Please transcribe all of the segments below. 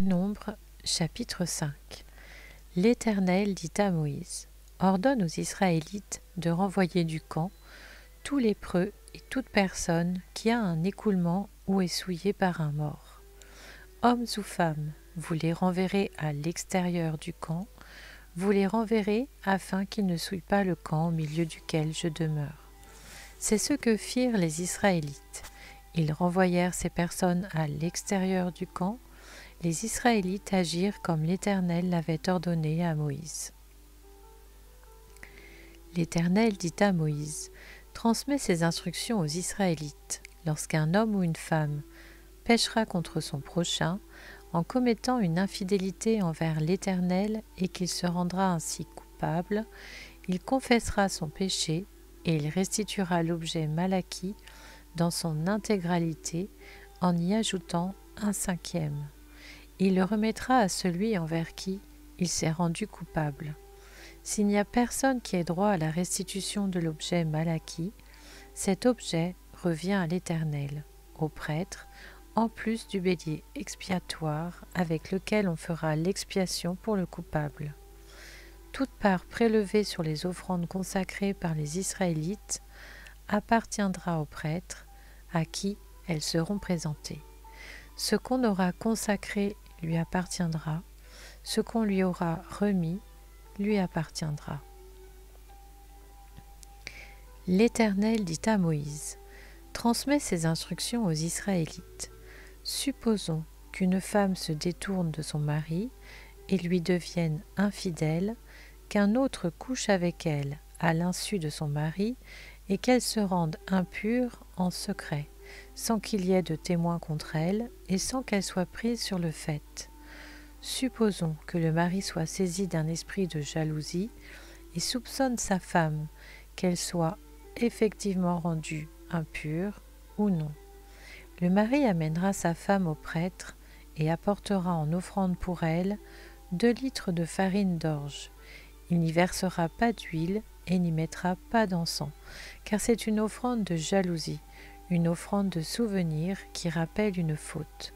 Nombre, chapitre 5. L'Éternel dit à Moïse : Ordonne aux Israélites de renvoyer du camp tout lépreux et toute personne qui a un écoulement ou est souillé par un mort. Hommes ou femmes, vous les renverrez à l'extérieur du camp, vous les renverrez afin qu'ils ne souillent pas le camp au milieu duquel je demeure. C'est ce que firent les Israélites. Ils renvoyèrent ces personnes à l'extérieur du camp. Les Israélites agirent comme l'Éternel l'avait ordonné à Moïse. L'Éternel dit à Moïse : Transmets ces instructions aux Israélites. Lorsqu'un homme ou une femme péchera contre son prochain en commettant une infidélité envers l'Éternel et qu'il se rendra ainsi coupable, il confessera son péché et il restituera l'objet mal acquis dans son intégralité en y ajoutant un cinquième. Il le remettra à celui envers qui il s'est rendu coupable. S'il n'y a personne qui ait droit à la restitution de l'objet mal acquis, cet objet revient à l'Éternel, au prêtre, en plus du bélier expiatoire avec lequel on fera l'expiation pour le coupable. Toute part prélevée sur les offrandes consacrées par les Israélites appartiendra au prêtre, à qui elles seront présentées. Ce qu'on aura consacré lui appartiendra, ce qu'on lui aura remis lui appartiendra. L'Éternel dit à Moïse : Transmets ces instructions aux Israélites. Supposons qu'une femme se détourne de son mari et lui devienne infidèle, qu'un autre couche avec elle à l'insu de son mari et qu'elle se rende impure en secret, sans qu'il y ait de témoins contre elle et sans qu'elle soit prise sur le fait. Supposons que le mari soit saisi d'un esprit de jalousie et soupçonne sa femme, qu'elle soit effectivement rendue impure ou non. Le mari amènera sa femme au prêtre et apportera en offrande pour elle 2 litres de farine d'orge. Il n'y versera pas d'huile et n'y mettra pas d'encens, car c'est une offrande de jalousie, une offrande de souvenir qui rappelle une faute.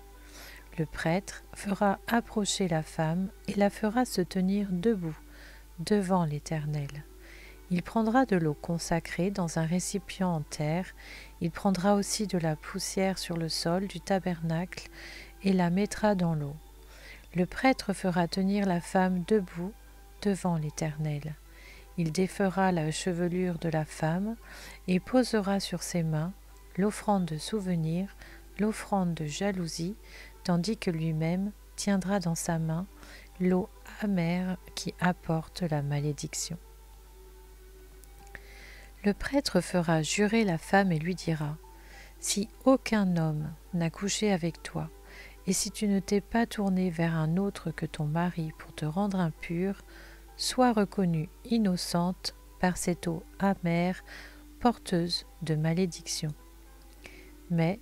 Le prêtre fera approcher la femme et la fera se tenir debout devant l'Éternel. Il prendra de l'eau consacrée dans un récipient en terre, il prendra aussi de la poussière sur le sol du tabernacle et la mettra dans l'eau. Le prêtre fera tenir la femme debout devant l'Éternel. Il défera la chevelure de la femme et posera sur ses mains l'offrande de souvenir, l'offrande de jalousie, tandis que lui-même tiendra dans sa main l'eau amère qui apporte la malédiction. Le prêtre fera jurer la femme et lui dira : Si aucun homme n'a couché avec toi, et si tu ne t'es pas tourné vers un autre que ton mari pour te rendre impure, sois reconnue innocente par cette eau amère, porteuse de malédiction. Mais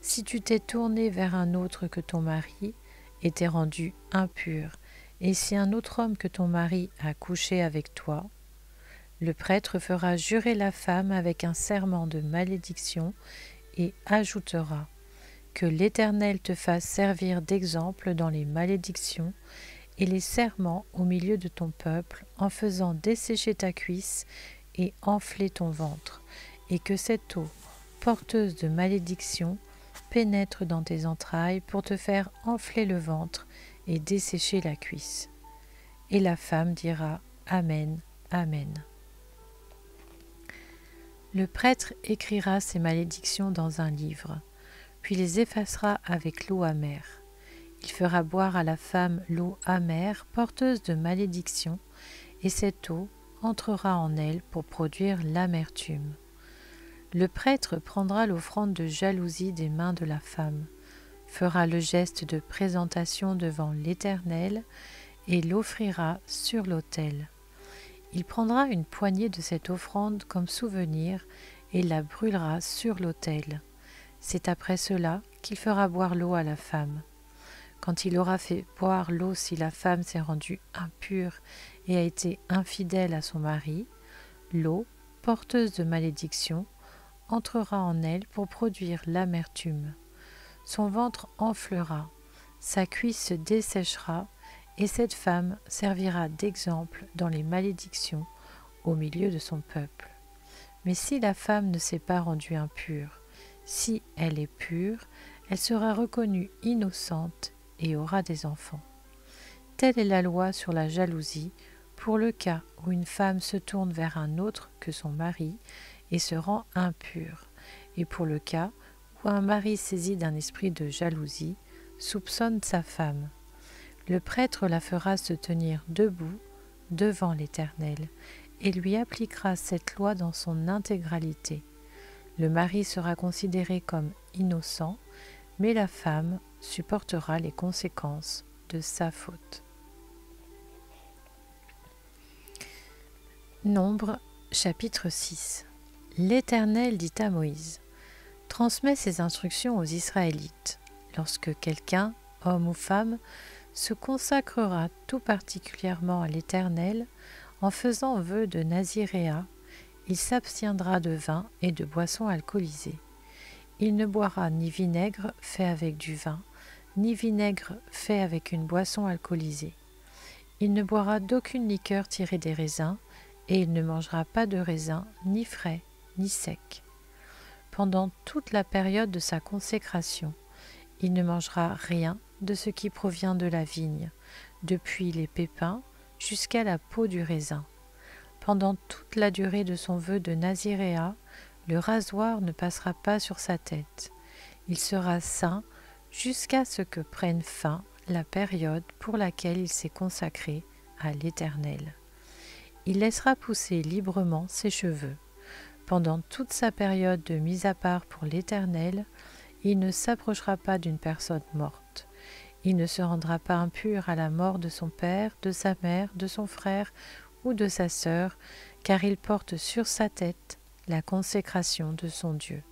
si tu t'es tourné vers un autre que ton mari et t'es rendue impure, et si un autre homme que ton mari a couché avec toi, le prêtre fera jurer la femme avec un serment de malédiction et ajoutera : Que l'Éternel te fasse servir d'exemple dans les malédictions et les serments au milieu de ton peuple, en faisant dessécher ta cuisse et enfler ton ventre, et que cette eau, porteuse de malédiction, pénètre dans tes entrailles pour te faire enfler le ventre et dessécher la cuisse. Et la femme dira : Amen, Amen. Le prêtre écrira ces malédictions dans un livre, puis les effacera avec l'eau amère. Il fera boire à la femme l'eau amère, porteuse de malédiction, et cette eau entrera en elle pour produire l'amertume. Le prêtre prendra l'offrande de jalousie des mains de la femme, fera le geste de présentation devant l'Éternel et l'offrira sur l'autel. Il prendra une poignée de cette offrande comme souvenir et la brûlera sur l'autel. C'est après cela qu'il fera boire l'eau à la femme. Quand il aura fait boire l'eau si la femme s'est rendue impure et a été infidèle à son mari, l'eau, porteuse de malédiction, entrera en elle pour produire l'amertume. Son ventre enflera, sa cuisse se desséchera, et cette femme servira d'exemple dans les malédictions au milieu de son peuple. Mais si la femme ne s'est pas rendue impure, si elle est pure, elle sera reconnue innocente et aura des enfants. Telle est la loi sur la jalousie pour le cas où une femme se tourne vers un autre que son mari et se rend impure, et pour le cas où un mari saisi d'un esprit de jalousie soupçonne sa femme. Le prêtre la fera se tenir debout devant l'Éternel et lui appliquera cette loi dans son intégralité. Le mari sera considéré comme innocent, mais la femme supportera les conséquences de sa faute. Nombre, chapitre 6. L'Éternel dit à Moïse: transmets ces instructions aux Israélites. Lorsque quelqu'un, homme ou femme, se consacrera tout particulièrement à l'Éternel en faisant vœu de naziréat, il s'abstiendra de vin et de boissons alcoolisées. Il ne boira ni vinaigre fait avec du vin, ni vinaigre fait avec une boisson alcoolisée. Il ne boira d'aucune liqueur tirée des raisins, et il ne mangera pas de raisins ni frais ni secs. Pendant toute la période de sa consécration, il ne mangera rien de ce qui provient de la vigne, depuis les pépins jusqu'à la peau du raisin. Pendant toute la durée de son vœu de naziréat, le rasoir ne passera pas sur sa tête. Il sera saint jusqu'à ce que prenne fin la période pour laquelle il s'est consacré à l'Éternel. Il laissera pousser librement ses cheveux. Pendant toute sa période de mise à part pour l'Éternel, il ne s'approchera pas d'une personne morte. Il ne se rendra pas impur à la mort de son père, de sa mère, de son frère ou de sa sœur, car il porte sur sa tête la consécration de son Dieu.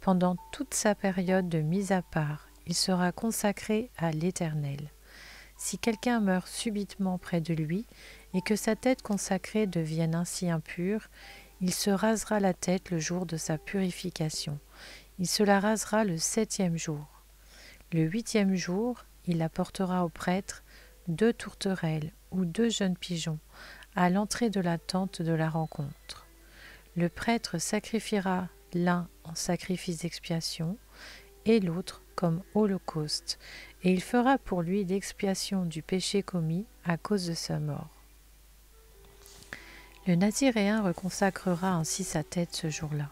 Pendant toute sa période de mise à part, il sera consacré à l'Éternel. Si quelqu'un meurt subitement près de lui, et que sa tête consacrée devienne ainsi impure, il se rasera la tête le jour de sa purification. Il se la rasera le 7e jour. Le 8e jour, il apportera au prêtre 2 tourterelles ou 2 jeunes pigeons à l'entrée de la tente de la rencontre. Le prêtre sacrifiera l'un en sacrifice d'expiation et l'autre comme holocauste, et il fera pour lui l'expiation du péché commis à cause de sa mort. Le Naziréen reconsacrera ainsi sa tête ce jour-là.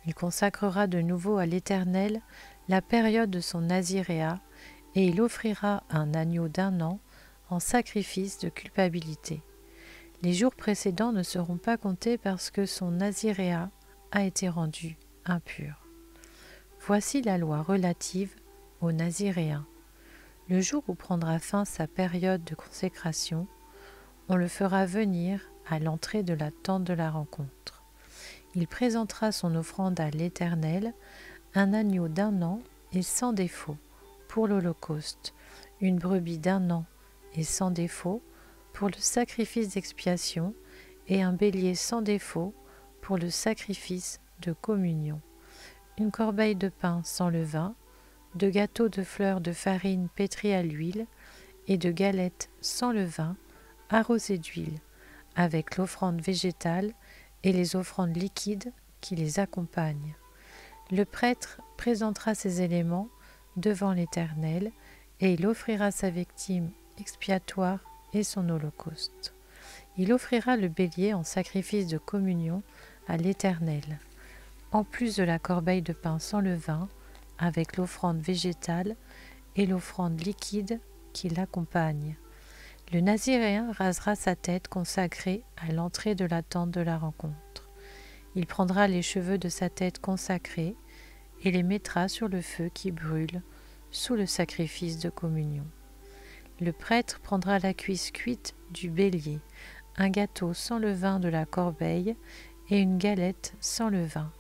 Il consacrera de nouveau à l'Éternel la période de son naziréat, et il offrira un agneau d'1 an en sacrifice de culpabilité. Les jours précédents ne seront pas comptés parce que son naziréat a été rendu impur. Voici la loi relative aux Naziréens. Le jour où prendra fin sa période de consécration, on le fera venir à l'entrée de la tente de la rencontre. Il présentera son offrande à l'Éternel, un agneau d'1 an et sans défaut pour l'holocauste, une brebis d'1 an et sans défaut pour le sacrifice d'expiation et un bélier sans défaut pour le sacrifice de communion, une corbeille de pain sans levain, 2 gâteaux de fleurs de farine pétris à l'huile et 2 galettes sans levain arrosées d'huile, avec l'offrande végétale et les offrandes liquides qui les accompagnent. Le prêtre présentera ces éléments devant l'Éternel et il offrira sa victime expiatoire et son holocauste. Il offrira le bélier en sacrifice de communion à l'Éternel, en plus de la corbeille de pain sans levain, avec l'offrande végétale et l'offrande liquide qui l'accompagne. Le Naziréen rasera sa tête consacrée à l'entrée de la tente de la rencontre. Il prendra les cheveux de sa tête consacrée et les mettra sur le feu qui brûle sous le sacrifice de communion. Le prêtre prendra la cuisse cuite du bélier, un gâteau sans levain de la corbeille et une galette sans levain.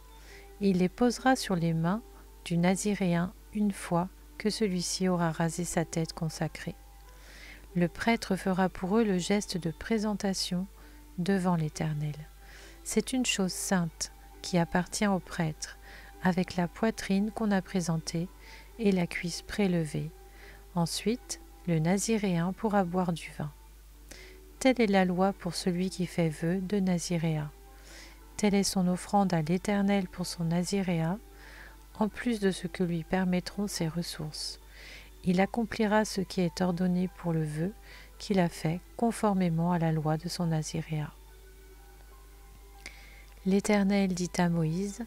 Il les posera sur les mains du Naziréen une fois que celui-ci aura rasé sa tête consacrée. Le prêtre fera pour eux le geste de présentation devant l'Éternel. C'est une chose sainte qui appartient au prêtre, avec la poitrine qu'on a présentée et la cuisse prélevée. Ensuite, le naziréen pourra boire du vin. Telle est la loi pour celui qui fait vœu de naziréat. Telle est son offrande à l'Éternel pour son naziréat, en plus de ce que lui permettront ses ressources. Il accomplira ce qui est ordonné pour le vœu qu'il a fait conformément à la loi de son naziréat. L'Éternel dit à Moïse,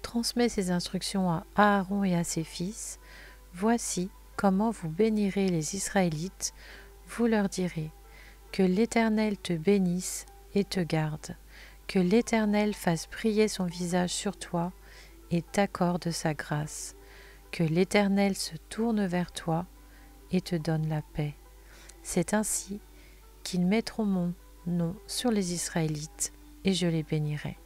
transmets ces instructions à Aaron et à ses fils. Voici comment vous bénirez les Israélites. Vous leur direz, que l'Éternel te bénisse et te garde, que l'Éternel fasse briller son visage sur toi et t'accorde sa grâce, que l'Éternel se tourne vers toi et te donne la paix. C'est ainsi qu'ils mettront mon nom sur les Israélites et je les bénirai.